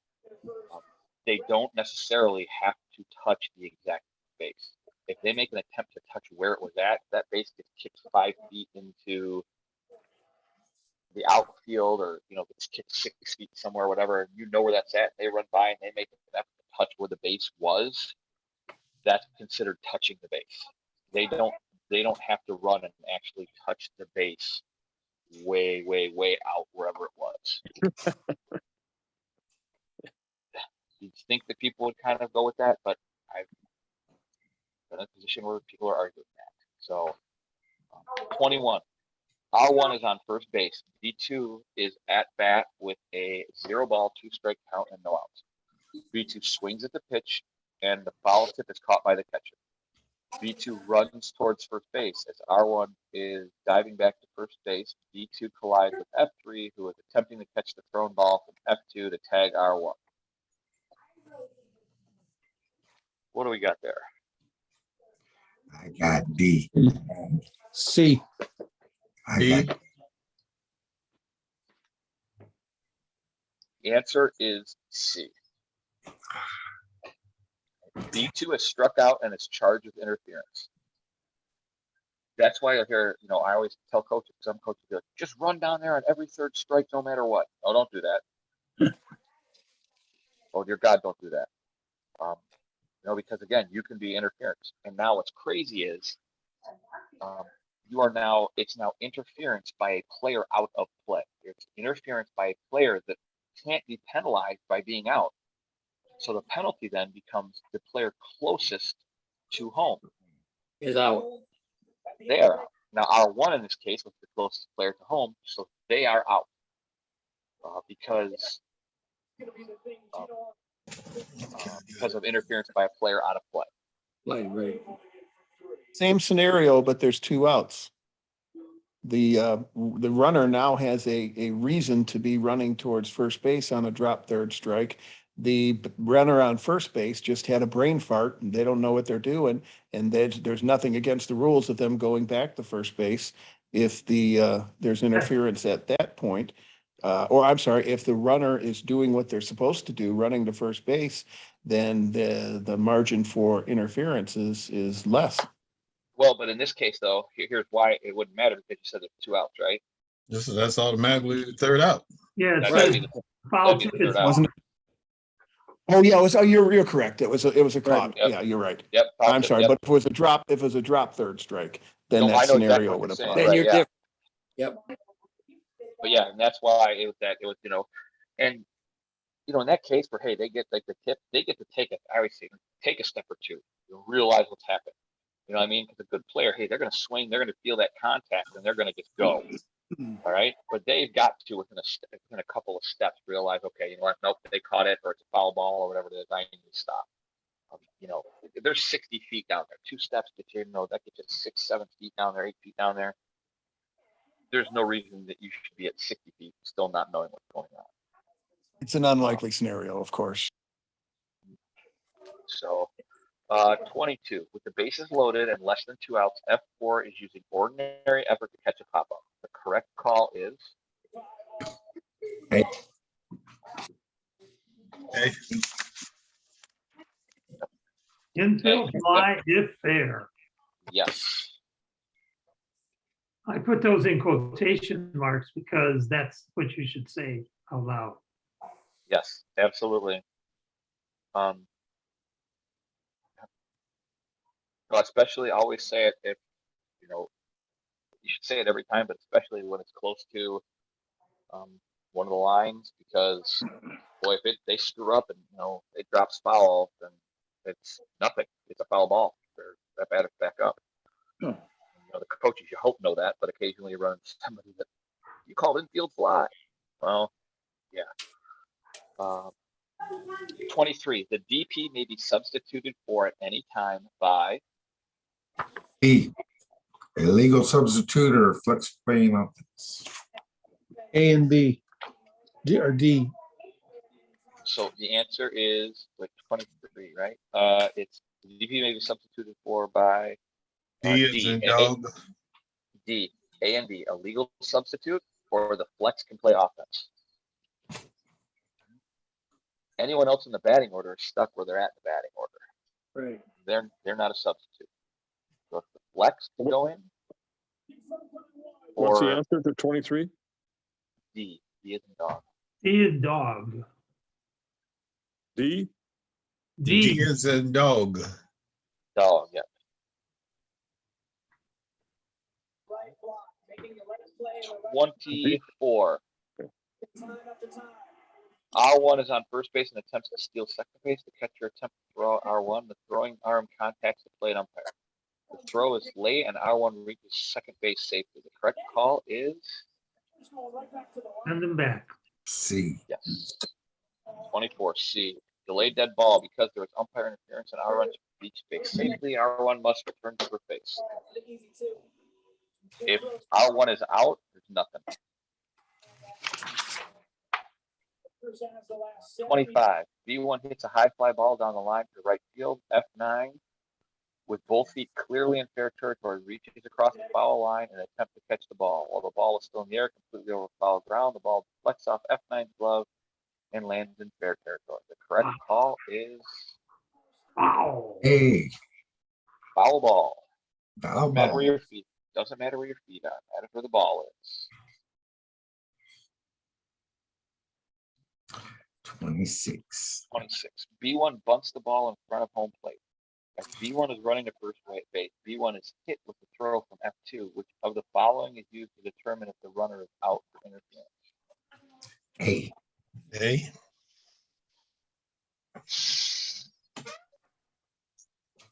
They don't necessarily have to touch the exact base. If they make an attempt to touch where it was at, that base gets kicked 5 feet into the outfield, or gets kicked 6 feet somewhere, whatever. Where that's at. They run by and they make an effort to touch where the base was. That's considered touching the base. They don't have to run and actually touch the base way out wherever it was. You'd think that people would kind of go with that, but I've been in a position where people are arguing that. So 21. R1 is on first base. B2 is at bat with a 0-ball, 2-strike count and no outs. B2 swings at the pitch and the foul tip is caught by the catcher. B2 runs towards first base as R1 is diving back to first base. B2 collides with F3, who is attempting to catch the thrown ball from F2 to tag R1. What do we got there? I got D. C. I got The answer is C. B2 is struck out and is charged with interference. That's why I hear, I always tell coaches, some coaches be like, just run down there on every third strike, no matter what. No, don't do that. Oh, dear God, don't do that. Because again, you can be interference. And now what's crazy is it's now interference by a player out of play. It's interference by a player that can't be penalized by being out. So the penalty then becomes the player closest to home. Is out. They are out. Now R1 in this case was the closest player to home, so they are out because of interference by a player out of play. Right. Same scenario, but there's 2 outs. The runner now has a reason to be running towards first base on a drop third strike. The runner on first base just had a brain fart and they don't know what they're doing. And there's nothing against the rules of them going back to first base if there's interference at that point. Or I'm sorry, if the runner is doing what they're supposed to do, running to first base, then the margin for interference is less. Well, but in this case, though, here's why it wouldn't matter because you said there's 2 outs, right? that's automatically the third out. Yeah, it That'd says be the- foul that'd be the tip third is out. Wasn't it? Oh, yeah, you're correct. It was a caught. Yep. Yeah, you're right. Yep. foul I'm tip, sorry, yep. but if it was a drop third strike, then No, I that know exactly scenario what would you're saying. apply. Then Right, you're yeah. different. Yep. But yeah, and that's why it was, and in that case where, hey, they get like the tip, they get to I always say, take a step or two. You realize what's happened. You know what I mean? Because a good player, hey, they're going to swing, they're going to feel that contact, and they're going to just go. All right, but they've got to within a couple of steps realize, okay, you know what? Nope, they caught it, or it's a foul ball, or whatever it is. I need to stop. They're 60 feet down there. 2 steps get you, that gets you 6, 7 feet down there, 8 feet down there. There's no reason that you should be at 60 feet still not knowing what's going on. It's an unlikely scenario, of course. So 22, with the bases loaded and less than 2 outs, F4 is using ordinary effort to catch a pop-up. The correct call is Hey. infield fly if fair. yes. I put those in quotation marks because that's what you should say out loud. Yes, absolutely. Especially always say it if, you should say it every time, but especially when it's close to one of the lines, because boy, if they screw up and it drops foul, then it's nothing. It's a foul ball. They're that bad back up. Oh. The coaches you hope know that, but occasionally you run into somebody that you called infield fly. Well, yeah. 23. The DP may be substituted for at any time by E. A legal substitute or flex playing offense. A and B. D or D. So the answer is like 23, right? It's the DP may be substituted for by D is in dog. D. A and B. A legal substitute or the flex can play offense. Anyone else in the batting order is stuck where they're at in the batting order. Right. They're not a substitute. So if the flex can go in, What's the or answer to 23? D. D is in dog. D is dog. D? D D. is in dog. Dog, yeah. 24. Time after time. R1 is on first base and attempts to steal second base. The catcher attempts to throw out R1. The throwing arm contacts the plate umpire. The throw is late and R1 reaches second base safely. The correct call is Send them back. C. yes. 24C. Delayed dead ball because there was umpire interference and R1 reached base safely. R1 must return to first base. If R1 is out, there's nothing. 25. V1 hits a high fly ball down the line to right field. F9 with both feet clearly in fair territory reaches across the foul line and attempts to catch the ball. While the ball is still in the air, completely over foul ground, the ball deflects off F9's glove and lands in fair territory. The correct call is Wow. A. foul ball. Foul Doesn't matter ball. where your feet. Doesn't matter where your feet are. Matter where the ball is. 26. 26. B1 bunts the ball in front of home plate. As B1 is running to first base, B1 is hit with the throw from F2, which of the following is used to determine if the runner is out for interference. A. A. Is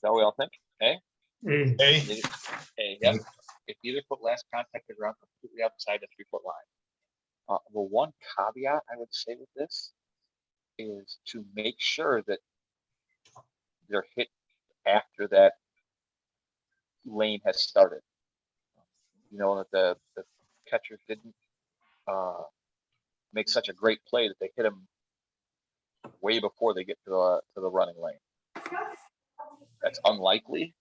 that what we all think? Hey, A. A, yep. If either foot last contacted ground completely outside the 3-foot line. The one caveat I would say with this is to make sure that they're hit after that lane has started. You know, that the catcher didn't make such a great play that they hit him way before they get to the running lane. That's unlikely,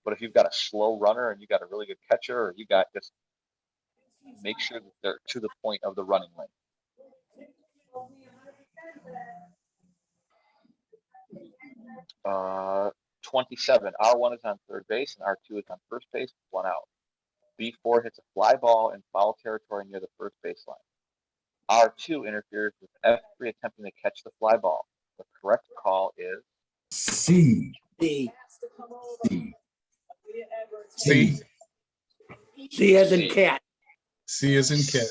but if you've got a slow runner and you got a really good catcher, or you got just make sure that they're to the point of the running lane. Uh, 27. R1 is on third base and R2 is on first base. 1 out. B4 hits a fly ball in foul territory near the first baseline. R2 interferes with F3 attempting to catch the fly ball. The correct call is C. C. C. C. C as in C. cat. C as in cat.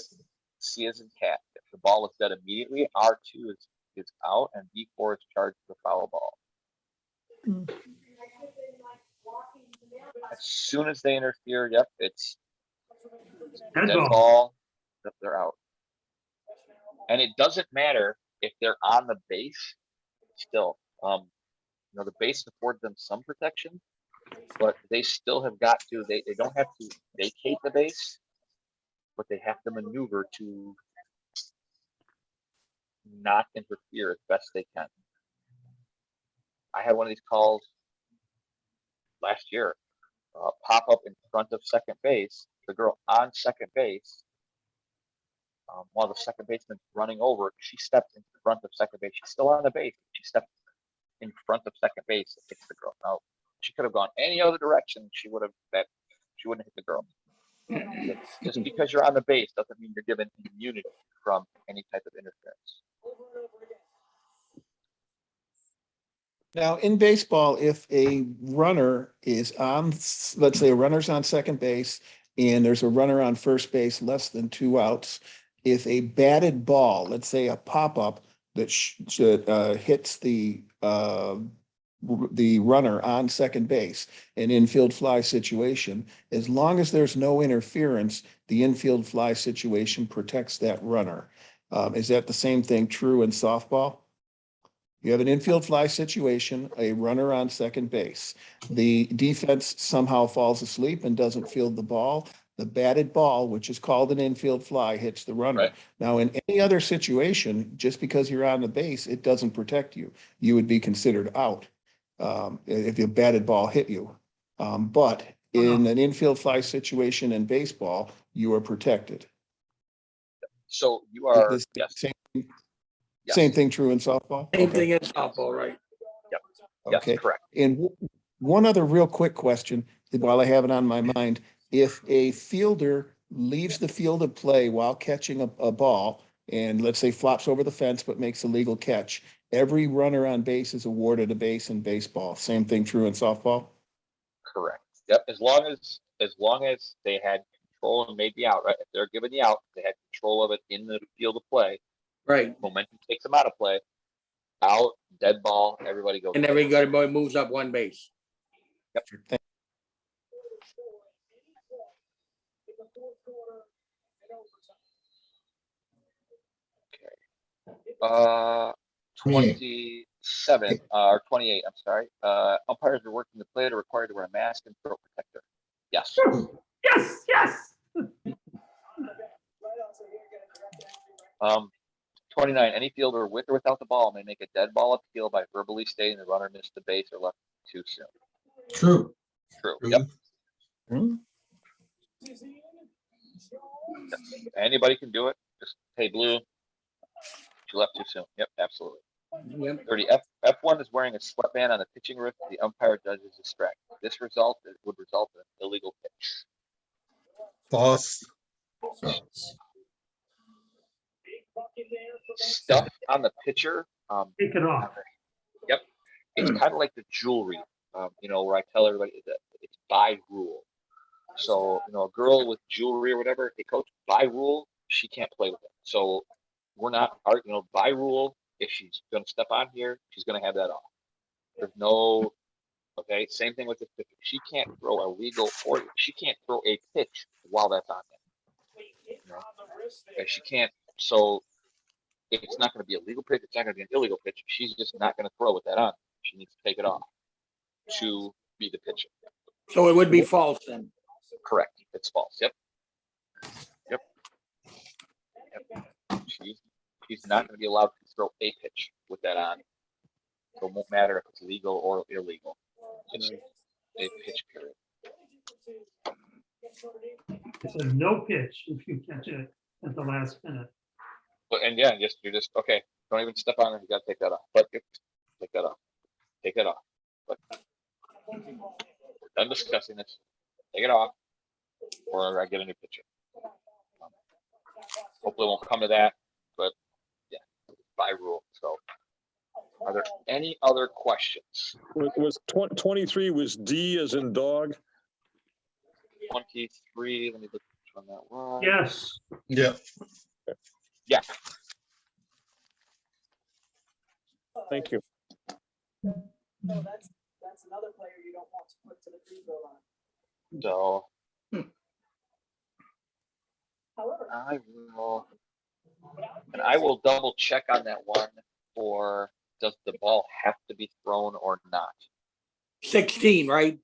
C as in cat. If the ball is dead immediately, R2 is out and B4 is charged with the foul ball. As soon as they interfere, yep, it's dead dead ball. ball, they're out. And it doesn't matter if they're on the base still. You know, the base affords them some protection, but they still have got to, they don't have to vacate the base, but they have to maneuver to not interfere as best they can. I had one of these calls last year, pop up in front of second base, the girl on second base, while the second baseman's running over, she stepped in front of second base. She's still on the base. She stepped in front of second base and hits the girl. Now, she could have gone any other direction. She wouldn't hit the girl. Just because you're on the base doesn't mean you're given immunity from any type of interference. Now, in baseball, if a runner is on, let's say a runner's on second base and there's a runner on first base, less than 2 outs, if a batted ball, let's say a pop-up that hits the runner on second base, an infield fly situation, as long as there's no interference, the infield fly situation protects that runner. Is that the same thing true in softball? You have an infield fly situation, a runner on second base. The defense somehow falls asleep and doesn't field the ball. The batted ball, which is called an infield fly, hits the runner. Right. Now, in any other situation, just because you're on the base, it doesn't protect you. You would be considered out if your batted ball hit you. But in an infield fly situation in baseball, you are protected. So you are, This yes. Yes. Same thing true in softball? Same Okay. thing in softball, right? Yes, Okay. correct. And one other real quick question, while I have it on my mind, if a fielder leaves the field of play while catching a ball and let's say flops over the fence but makes a legal catch, every runner on base is awarded a base in baseball. Same thing true in softball? Correct. Yep. As long as they had control and made the out, right? If they're given the out, they had control of it in the field of play, Right. Momentum takes them out of play. Out, dead ball, everybody goes. And everybody moves up one base. Uh, 28. 27, or 28, I'm sorry. Umpires are working the plate are required to wear a mask and throat protector. Yes. Yes, yes. 29, any fielder with or without the ball may make a dead ball appeal by verbally stating the runner missed the base or left too soon. True. True. Yep. Hmm? Anybody can do it. Just, hey, Blue, you left too soon. Yep, absolutely. Yep. 30, F1 is wearing a sweatband on the pitching wrist. The umpire judges distract. This would result in an illegal pitch. False. Stuff on the pitcher. Take it off. Yep. It's kind of like the jewelry, where I tell everybody that it's by rule. So, a girl with jewelry or whatever, hey, coach, by rule, she can't play with it. So we're not, by rule, if she's going to step on here, she's going to have that off. There's no, okay, same thing with the pitcher. She can't throw a legal, or she can't throw a pitch while that's on there. Okay, she can't, so it's not going to be a legal pitch, it's not going to be an illegal pitch. She's just not going to throw with that on. She needs to take it off to be the pitcher. So it would be false then. Correct. It's false. Yep. She's not going to be allowed to throw a pitch with that on. So it won't matter if it's legal or illegal. It's a pitch period. It's a no pitch if you catch it at the last minute. But you're just okay. Don't even step on it. You got to take that off. But take that off. Take that off. But we're done discussing this. Take it off, or I get a new picture. Hopefully, it won't come to that. But yeah, by rule. So, are there any other questions? Was 23 was D as in dog? 23. Let me look on that one. Yes. Yeah. Yeah. Thank you. No, that's another player you don't want to put to the free throw line. So However, I will double check on that one for does the ball have to be thrown or not? 16, right?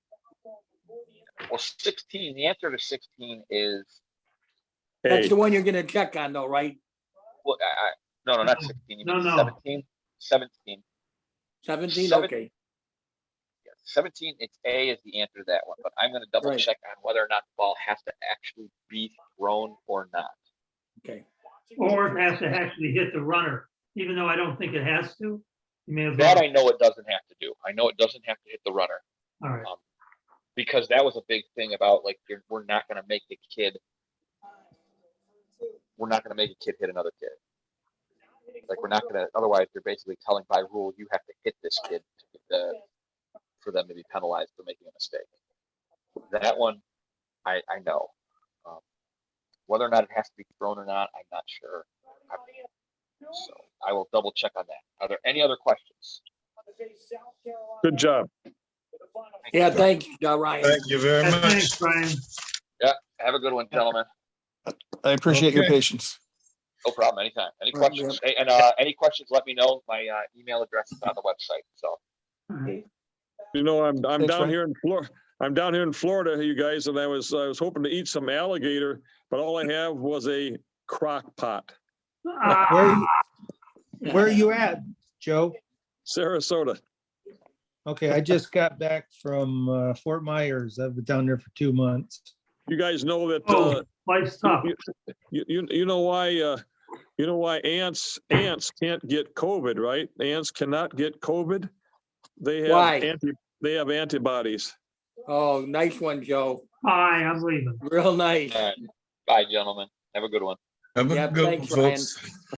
Well, 16, the answer to 16 is, That's the one you're gonna check on though, right? well, no, not 16, you mean No. 17? 17. 17, Seven- okay. Yeah, 17, it's A is the answer to that one, but I'm gonna double Right. check on whether or not the ball has to actually be thrown or not. Okay. Or it has to actually hit the runner, even though I don't think it has to. You may as That well. I know it doesn't have to do. I know it doesn't have to hit the runner. All right. Because that was a big thing about like we're not going to make a kid hit another kid. Like we're not going to, otherwise you're basically telling by rule you have to hit this kid for them to be penalized for making a mistake. That one I know. Whether or not it has to be thrown or not, I'm not sure. So I will double check on that. Are there any other questions? Good job. Yeah, thanks, Ryan. Thank you very much. Thanks, Brian. Yeah, have a good one, gentlemen. I appreciate your Okay. patience. No problem, anytime. Any Right, questions? Hey, and any questions, let me know. My email address is on the website, so. All right. I'm Thanks, down Ryan. here in Florida. I'm down here in Florida, you guys, and I was hoping to eat some alligator, but all I have was a crock pot. Where are you at, Joe? Sarasota. Okay, I just got back from Fort Myers. I've been down there for 2 months. You guys know that, Oh, life's tough. you know why ants can't get COVID, right? Ants cannot get COVID. They Why? have antibodies. Oh, nice one, Joe. Bye, I'm leaving. Real nice. All right. Bye, gentlemen. Have a good one. Have a Yeah, good one, thanks, Ryan. folks.